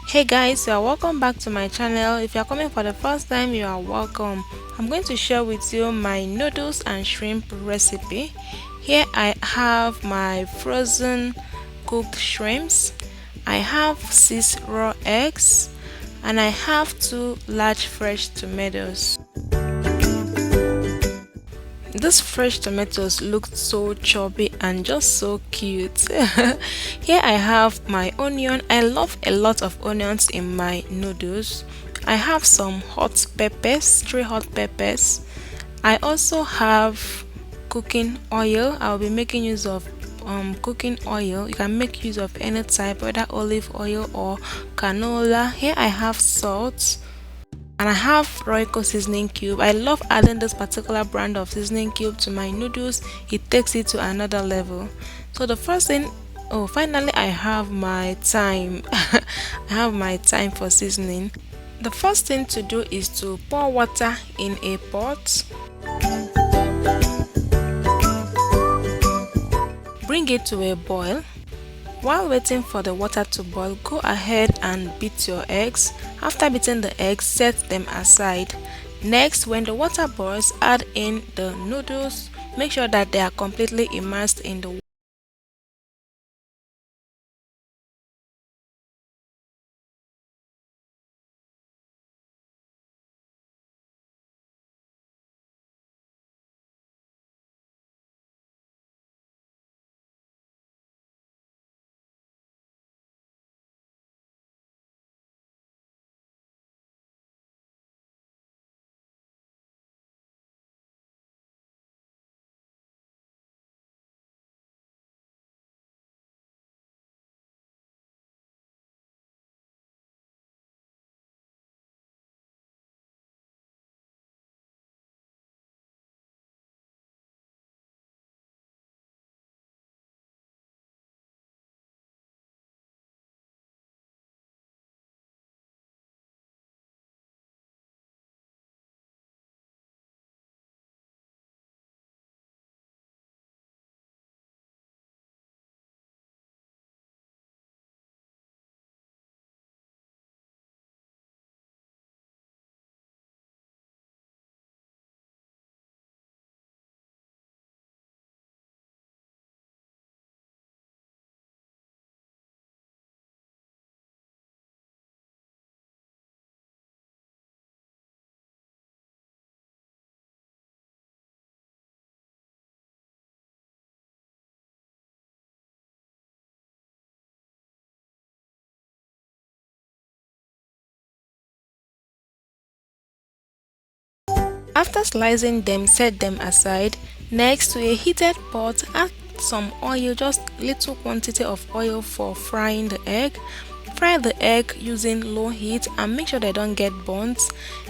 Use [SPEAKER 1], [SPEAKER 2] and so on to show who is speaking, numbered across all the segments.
[SPEAKER 1] Hey guys, you are welcome back to my channel. If you are coming for the first time, you are welcome. I'm going to share with you my noodles and shrimp recipe. Here I have my frozen cooked shrimps. I have 6 raw eggs and I have 2 large fresh tomatoes. These fresh tomatoes looked so chubby and just so cute. Here I have my onion. I love a lot of onions in my noodles. I have some hot peppers, 3 hot peppers. I also have cooking oil. I'll be making use of cooking oil. You can make use of any type, whether olive oil or canola. Here I have salt and I have Royco seasoning cube. I love adding this particular brand of seasoning cube to my noodles. It takes it to another level. So the first thing, oh, finally I have my thyme. I have my thyme for seasoning. The first thing to do is to pour water in a pot. Bring it to a boil. While waiting for the water to boil, go ahead and beat your eggs. After beating the eggs, set them aside. Next, when the water boils, add in the noodles. Make sure that they are completely immersed in the water. After slicing them, set them aside. Next, to a heated pot, add some oil, just little quantity of oil for frying the egg. Fry the egg using low heat and make sure they don't get burnt.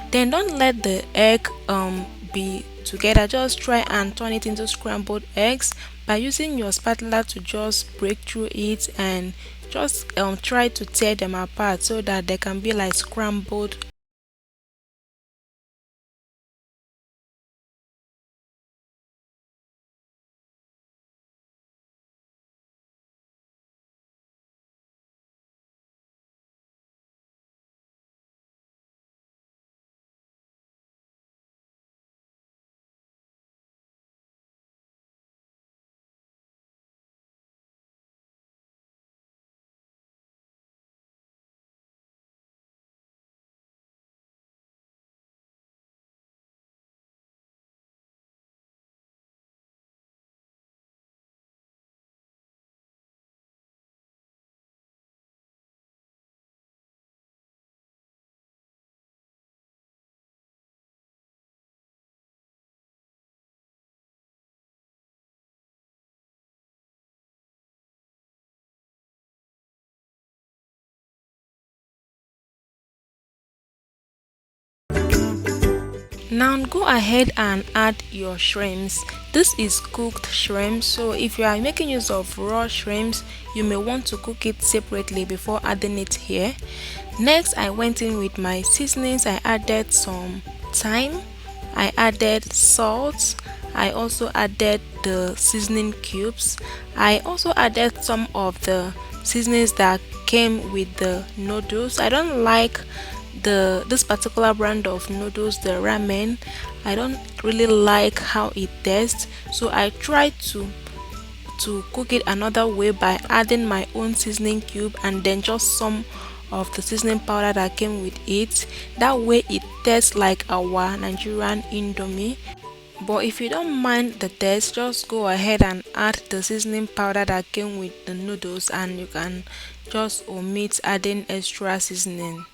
[SPEAKER 1] Then don't let the egg be together. Just try and turn it into scrambled eggs by using your spatula to just break through it and just try to tear them apart so that they can be like scrambled. Now go ahead and add your shrimps. This is cooked shrimp, so if you are making use of raw shrimps, you may want to cook it separately before adding it here. Next, I went in with my seasonings. I added some thyme, I added salt, I also added the seasoning cubes. I also added some of the seasonings that came with the noodles. I don't like this particular brand of noodles, the ramen. I don't really like how it tastes, so I tried to cook it another way by adding my own seasoning cube and then just some of the seasoning powder that came with it. That way it tastes like our Nigerian indomie. But if you don't mind the taste, just go ahead and add the seasoning powder that came with the noodles, and you can just omit adding extra seasoning.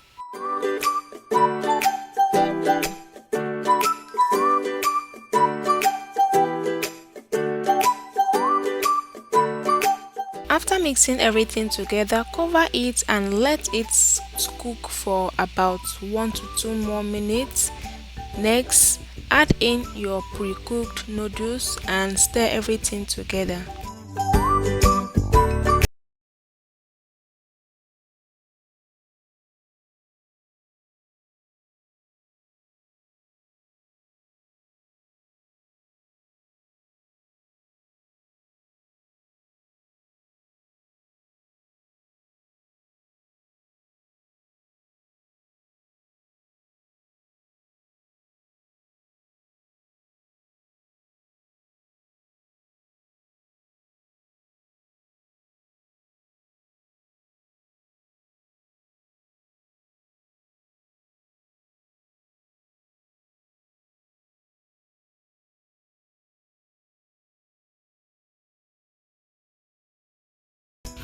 [SPEAKER 1] After mixing everything together, cover it and let it cook for about 1 to 2 more minutes. Next, add in your pre-cooked noodles and stir everything together.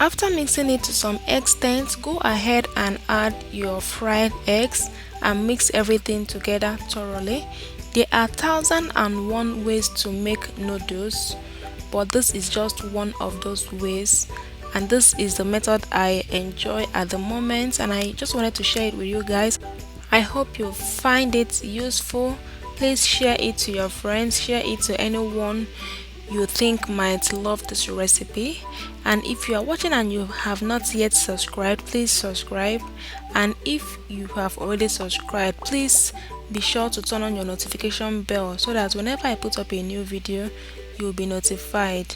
[SPEAKER 1] After mixing it to some extent, go ahead and add your fried eggs and mix everything together thoroughly. There are 1001 ways to make noodles, but this is just one of those ways, and this is the method I enjoy at the moment, and I just wanted to share it with you guys. I hope you find it useful. Please share it to your friends, share it to anyone you think might love this recipe. And if you are watching and you have not yet subscribed, please subscribe. And if you have already subscribed, please be sure to turn on your notification bell so that whenever I put up a new video, you'll be notified.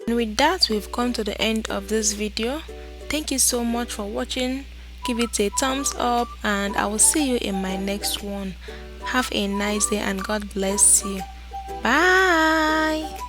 [SPEAKER 1] And with that, we've come to the end of this video. Thank you so much for watching. Give it a thumbs up, and I will see you in my next one. Have a nice day and God bless you. Bye.